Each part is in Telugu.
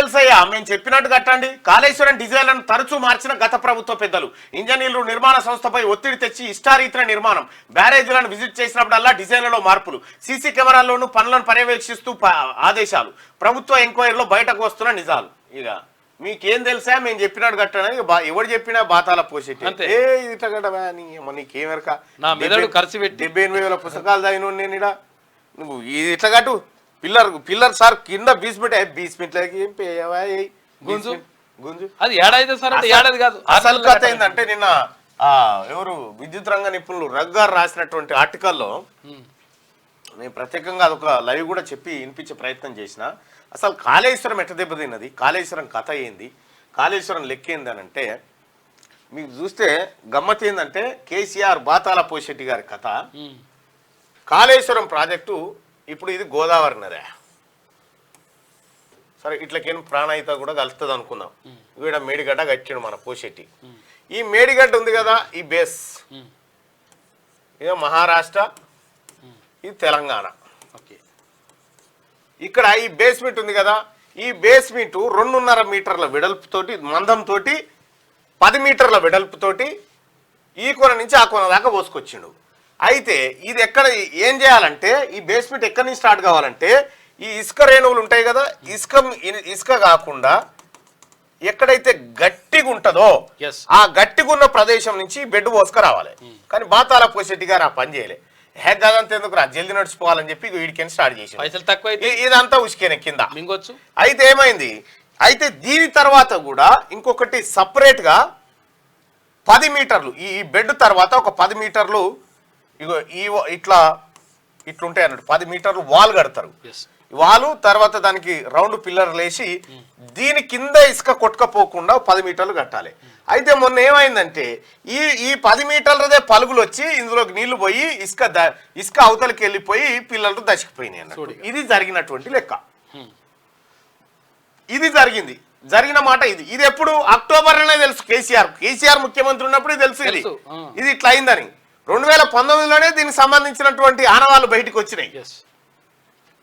తెలుసయ్యా, మేము చెప్పినట్టు కట్టండి. కాళేశ్వరం డిజైన్లను తరచూ మార్చిన గత ప్రభుత్వ పెద్దలు. ఇంజనీర్లు నిర్మాణ సంస్థపై ఒత్తిడి తెచ్చి ఇష్టారీతిన నిర్మాణం. బ్యారేజీలను విజిట్ చేసినప్పుడల్లా డిజైన్లలో మార్పులు. సీసీ కెమెరాల్లోనూ పనులను పర్యవేక్షిస్తూ ఆదేశాలు. ప్రభుత్వ ఎంక్వైరీలో బయటకు వస్తున్న నిజాలు. ఇక మీకేం తెలుసా, మేము చెప్పినట్టు కట్టని ఎవరు చెప్పినా బాతాల పోసేటి. ఇట్లా కట్టవా నీకేమెరక? 78,000 పుస్తకాలు చదివిన నేను ఇడ. నువ్వు ఇది ఇట్లా కట్టు. పిల్లర్ సార్ కింద బీస్మెంట్లకి ఏం గుంజు గుంజు అది ఏడాది సార్, ఏడాది కాదు. అసలు కథ ఏంటంటే నిన్న ఎవరు విద్యుత్ రంగ నిపుణులు రగ్గారు రాసినటువంటి ఆర్టికల్లో నేను ప్రత్యేకంగా అదొక లైవ్ కూడా చెప్పి వినిపించే ప్రయత్నం చేసిన. అసలు కాళేశ్వరం ఎట్ట దెబ్బతిన్నది, కాళేశ్వరం కథ ఏంది, కాళేశ్వరం లెక్క ఏంది అని అంటే మీకు చూస్తే గమ్మత్ ఏంటంటే కేసీఆర్ బాతాల పోషెట్టి గారి కథ. కాళేశ్వరం ప్రాజెక్టు ఇప్పుడు ఇది గోదావరి నదే సరే, ఇట్లకేం ప్రాణాయిత కూడా కలుస్తుంది అనుకుందాం. వీడ మేడిగడ్డ కట్టాడు మన పోషెట్టి. ఈ మేడిగడ్డ ఉంది కదా, ఈ బేస్ ఇదే మహారాష్ట్ర, ఇది తెలంగాణ. ఇక్కడ ఈ బేస్మెంట్ ఉంది కదా, ఈ బేస్మెంట్ 2.5 మీటర్ల వెడల్పుతోటి మందంతో 10 మీటర్ల వెడల్పుతోటి ఈ కొన నుంచి ఆ కొన దాకా పోసుకొచ్చిండు. అయితే ఇది ఎక్కడ ఏం చేయాలంటే ఈ బేస్మెంట్ ఎక్కడి నుంచి స్టార్ట్ కావాలంటే ఈ ఇసుక రేణువులు ఉంటాయి కదా, ఇసుక కాకుండా ఎక్కడైతే గట్టిగా ఉంటుందో ఆ గట్టిగా ఉన్న ప్రదేశం నుంచి బెడ్ పోసుక రావాలి. కానీ బాతాల పోషెట్టి గారు ఆ పని చేయలే. హెగ్గదంతా ఎందుకు రా, జల్దీ నడిచిపోవాలని చెప్పి వీడికని స్టార్ట్ చేసి ఇదంతా ఉసుకేనే కింద. అయితే ఏమైంది, అయితే దీని తర్వాత కూడా ఇంకొకటి సపరేట్ గా 10 మీటర్లు ఈ బెడ్ తర్వాత ఒక 10 మీటర్లు ఇగో ఇట్లుంటాయి అన్నట్టు 10 మీటర్లు వాల్ కడతారు. వాలు తర్వాత దానికి రౌండ్ పిల్లర్లు వేసి దీని కింద ఇసుక కొట్టుకపోకుండా 10 మీటర్లు కట్టాలి. అయితే మొన్న ఏమైందంటే ఈ 10 మీటర్లదే పలుగులు వచ్చి ఇందులోకి నీళ్లు పోయి ఇసుక అవతలకి వెళ్ళిపోయి పిల్లలు దశకిపోయినాయి అన్నట్టు. ఇది జరిగినటువంటి లెక్క. ఇది జరిగిన మాట ఇది ఎప్పుడు అక్టోబర్లోనే తెలుసు. కేసీఆర్ ముఖ్యమంత్రి ఉన్నప్పుడు తెలుసు ఇది ఇట్లా అయిందని. 2019లోనే దీనికి సంబంధించినటువంటి ఆనవాళ్ళు బయటకు వచ్చినాయి.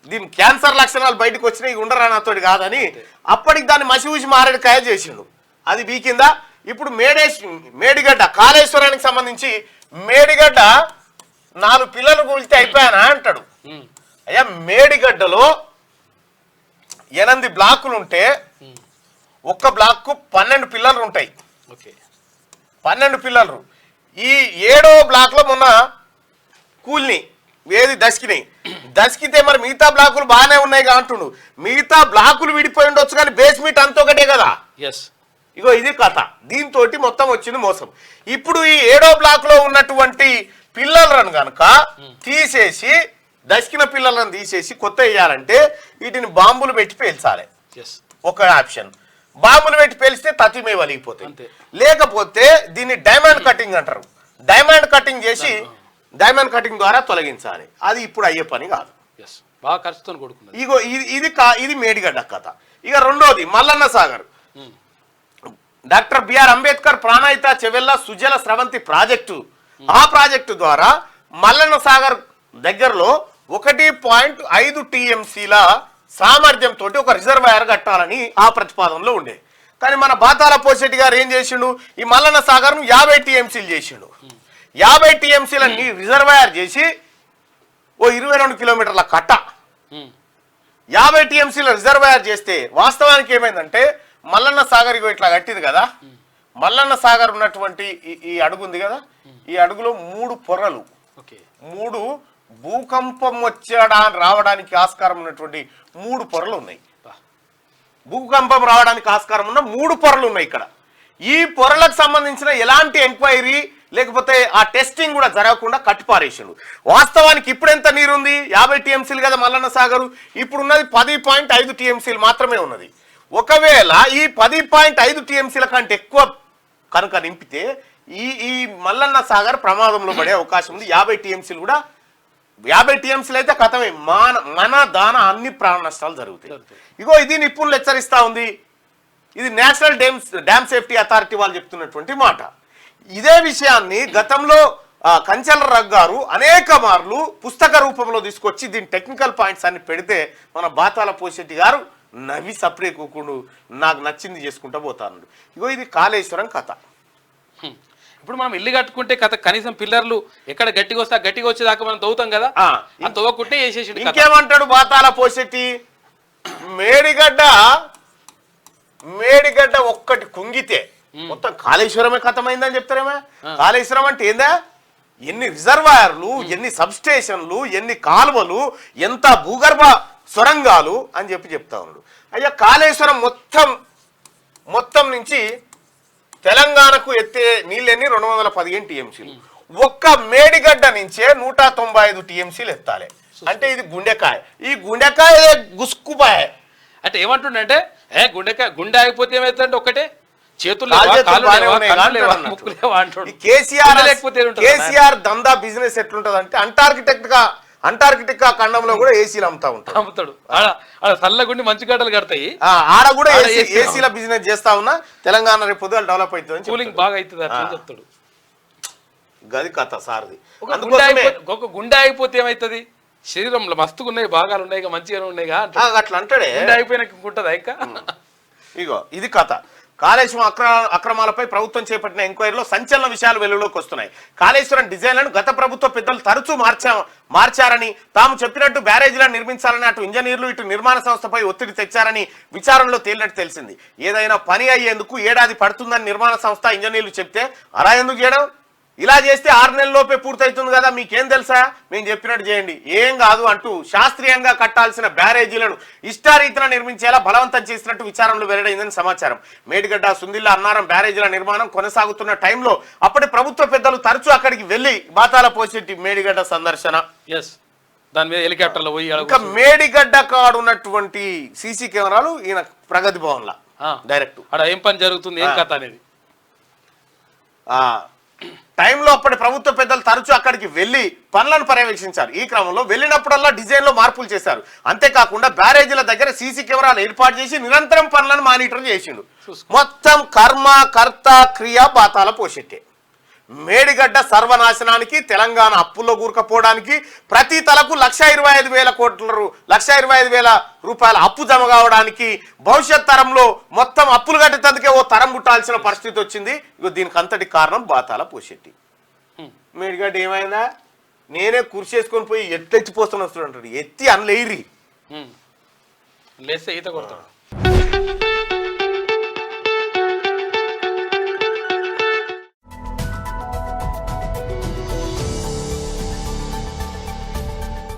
దీని క్యాన్సర్ లక్షణాలు బయటకు వచ్చినాయి, ఉండరానాతోటి కాదని. అప్పటికి దాన్ని మసిఊసి మారేడుకాయ చేసిండు. అది బీకిందా. ఇప్పుడు మేడిగడ్డ కాళేశ్వరానికి సంబంధించి మేడిగడ్డ 4 పిల్లలు కూల్చితే అయిపోయానా అంటాడు. అయ్యా మేడిగడ్డలో 8 బ్లాకులు ఉంటే ఒక్క బ్లాక్ 12 పిల్లలు ఉంటాయి. 12 పిల్లలు. ఈ 7వ బ్లాక్ లో మొన్న కూల్ని ఏది దశకితే మరి మిగతా బ్లాకులు బాగానే ఉన్నాయి అంటుండు. మిగతా బ్లాకులు విడిపోయి ఉండొచ్చు కానీ బేస్మెంట్ అంత ఒకటే కదా. ఇగో ఇది కథ. దీంతో మొత్తం వచ్చింది మోసం. ఇప్పుడు ఈ 7వ బ్లాక్ లో ఉన్నటువంటి పిల్లలను కనుక తీసేసి దశకిన పిల్లలను తీసేసి కొత్త వేయాలంటే వీటిని బాంబులు పెట్టి పేల్చాలి. ఒక ఆప్షన్. బాంబులు పెట్టి పేలిస్తే తతిమే వలిగిపోతాయి. లేకపోతే దీన్ని డైమండ్ కటింగ్ అంటారు. డైమండ్ కటింగ్ చేసి డైమండ్ కటింగ్ ద్వారా తొలగించాలి. అది ఇప్పుడు అయ్యే పని కాదు. ఇగో ఇది మేడిగడ్డ కథ. ఇక రెండోది Mallanna Sagar. Doctor BR Ambedkar ప్రాణాయిత Chevella Sujala Sravanthi project. ఆ ప్రాజెక్టు ద్వారా మల్లన్న సాగర్ దగ్గరలో 1.5 టీఎంసీల సామర్థ్యంతో ఒక రిజర్వాయర్ కట్టాలని ఆ ప్రతిపాదనలో ఉండే. కానీ మన బాతాల పోషెట్టి గారు ఏం చేసిండు, ఈ మల్లన్న సాగర్ను 50 టీఎంసీలు చేసిండు. 50 టీఎంసీల రిజర్వాయర్ చేసి ఓ 22 కిలోమీటర్ల కట్ట 50 టీఎంసీల రిజర్వాయర్ చేస్తే వాస్తవానికి ఏమైందంటే మల్లన్న సాగర్ ఇట్లా కట్టింది కదా, మల్లన్న సాగర్ ఉన్నటువంటి ఈ అడుగు ఉంది కదా, ఈ అడుగులో 3 పొరలు, 3 భూకంపం రావడానికి ఆస్కారం ఉన్నటువంటి 3 పొరలు ఉన్నాయి. భూకంపం రావడానికి ఆస్కారం ఉన్న 3 పొరలు ఉన్నాయి ఇక్కడ. ఈ పొరలకు సంబంధించిన ఎలాంటి ఎంక్వైరీ లేకపోతే ఆ టెస్టింగ్ కూడా జరగకుండా కట్టిపారేసిండు. వాస్తవానికి ఇప్పుడు ఎంత నీరుంది, 50 టీఎంసీలు కదా మల్లన్న సాగరు. ఇప్పుడు ఉన్నది 10.5 టీఎంసీలు మాత్రమే ఉన్నది. ఒకవేళ ఈ 10.5 టీఎంసీల కంటే ఎక్కువ కనుక నింపితే ఈ మల్లన్న సాగర్ ప్రమాదంలో పడే అవకాశం ఉంది. 50 టీఎంసీలు కూడా 50 టీఎంసీలు అయితే కథమే, మన దాన అన్ని ప్రాణ నష్టాలు జరుగుతాయి. ఇగో ఇది నిపుణులు హెచ్చరిస్తా ఉంది. ఇది నేషనల్ డ్యామ్ సేఫ్టీ అథారిటీ వాళ్ళు చెప్తున్నటువంటి మాట. ఇదే విషయాన్ని గతంలో కంచెల రగ్గారు అనేక మార్లు పుస్తక రూపంలో తీసుకొచ్చి దీని టెక్నికల్ పాయింట్స్ అన్ని పెడితే మన బాతాల పోషెట్టి గారు నవ్వి సపరేట్ కూకుండు నాకు నచ్చింది చేసుకుంటా పోతాను. ఇగో ఇది కాళేశ్వరం కథ. ఇప్పుడు మనం ఇల్లు కట్టుకుంటే కథ కనీసం పిల్లర్లు ఎక్కడ గట్టిగా వస్తే గట్టిగా వచ్చేదాకా మనం తవ్వుతాం కదా, ఆ తవ్వకుంటే వేసేసి. ఇంకేమంటాడు బాతాల పోసెట్టి, మేడిగడ్డ ఒక్కటి కుంగితే మొత్తం కాళేశ్వరమే కథమైందని చెప్తారేమో. కాళేశ్వరం అంటే ఏందా, ఎన్ని రిజర్వాయర్లు, ఎన్ని సబ్ స్టేషన్లు, ఎన్ని కాలువలు, ఎంత భూగర్భ సొరంగాలు అని చెప్తా ఉన్నాడు. అయ్యా కాళేశ్వరం మొత్తం నుంచి తెలంగాణకు ఎత్తే నీళ్ళని 215 టీఎంసీలు. ఒక్క మేడిగడ్డ నుంచే 195 టీఎంసీలు ఎత్తాలి. అంటే ఇది గుండెకాయ. ఈ గుండెకాయ గుస్కుపాయ అంటే ఏమంటుండే, గుండె ఆగిపోతే ఏమైతుందంటే ఒకటే చేతులు కేసీఆర్ దందా బిజినెస్ ఎట్లుంటది అంటే అంటార్కిటికా ఖండంలో కూడా ఏసీలు అమ్ముతాడు. చల్లగుండి మంచి గడ్డలు కడతాయి, ఆడ కూడా ఏసీల బిజినెస్ చేస్తా ఉన్నా. తెలంగాణ రేపు పొద్దుగా డెవలప్ అవుతుంది, కూలింగ్ బాగా అవుతుంది అట్లా చెప్తాడు. గది కథ సార్ది. ఒక గుండె ఆగిపోతే ఏమైతుంది, శరీరంలో మస్తుగా ఉన్నాయి, భాగాలు ఉన్నాయి, మంచిగా ఉన్నాయి అట్లా అంటాడే. గుండె ఆగిపోయినాక ఉంటుందా ఇంకా. ఇగో ఇది కథ. కాళేశ్వరం అక్రమాలపై ప్రభుత్వం చేపట్టిన ఎంక్వైరీలో సంచలన విషయాలు వెలుగులోకి వస్తున్నాయి. కాళేశ్వరం డిజైన్లను గత ప్రభుత్వ పెద్దలు తరచూ మార్చారని, తాము చెప్పినట్టు బ్యారేజీలను నిర్మించాలని అటు ఇంజనీర్లు ఇటు నిర్మాణ సంస్థపై ఒత్తిడి తెచ్చారని విచారణలో తేలినట్టు తెలిసింది. ఏదైనా పని అయ్యేందుకు ఏడాది పడుతుందని నిర్మాణ సంస్థ ఇంజనీర్లు చెప్తే అలా ఎందుకు చేయడం, ఇలా చేస్తే 6 నెలల్లోపే పూర్తవుతుంది కదా, మీకేం తెలుసా, మేము చెప్పినట్టు చేయండి, ఏం కాదు అంటూ శాస్త్రీయంగా కట్టాల్సిన బ్యారేజీలను ఇష్టారీతిన నిర్మించేలా బలవంతం చేసినట్టు విచారణలో వెల్లడైందని సమాచారం. మేడిగడ్డ, సుందిల్ల, అన్నారం బ్యారేజీల నిర్మాణం కొనసాగుతున్న టైంలో అప్పటి ప్రభుత్వ పెద్దలు తరచూ అక్కడికి వెళ్లి బాతాల పోసెట్టి మేడిగడ్డ సందర్శన, దాని మీద హెలికాప్టర్లో పోయి ఇంకా మేడిగడ్డ కాడున్నటువంటి సీసీ కెమెరాలు ఈయన ప్రగతి భవన్లా డైరెక్ట్ అక్కడ ఏం పని జరుగుతుంది, ఏం కథ అనేది టైంలో అప్పటి ప్రభుత్వ పెద్దలు తరచూ అక్కడికి వెళ్లి పనులను పర్యవేక్షించారు. ఈ క్రమంలో వెళ్ళినప్పుడల్లా డిజైన్ లో మార్పులు చేశారు. అంతేకాకుండా బ్యారేజీల దగ్గర సీసీ కెమెరాలు ఏర్పాటు చేసి నిరంతరం పనులను మానిటర్ చేసిండు. మొత్తం కర్మ కర్త క్రియ బాతాల పోషెట్టే. మేడిగడ్డ సర్వనాశనానికి, తెలంగాణ అప్పుల్లో కూరుకపోవడానికి, ప్రతి తలకు 1,25,000 రూపాయల అప్పు జమ కావడానికి, భవిష్యత్ తరంలో మొత్తం అప్పులు కట్టేందుకే ఓ తరం పుట్టాల్సిన పరిస్థితి వచ్చింది. ఇగో దీనికి అంతటి కారణం బాతాల పోషెట్టి. మేడిగడ్డ ఏమైందా, నేనే కుర్చేసుకొని పోయి ఎత్తెచ్చిపోతాను వస్తుంటాడు, ఎత్తి అనలేరి లేస్తే ఈత కొడతాడు.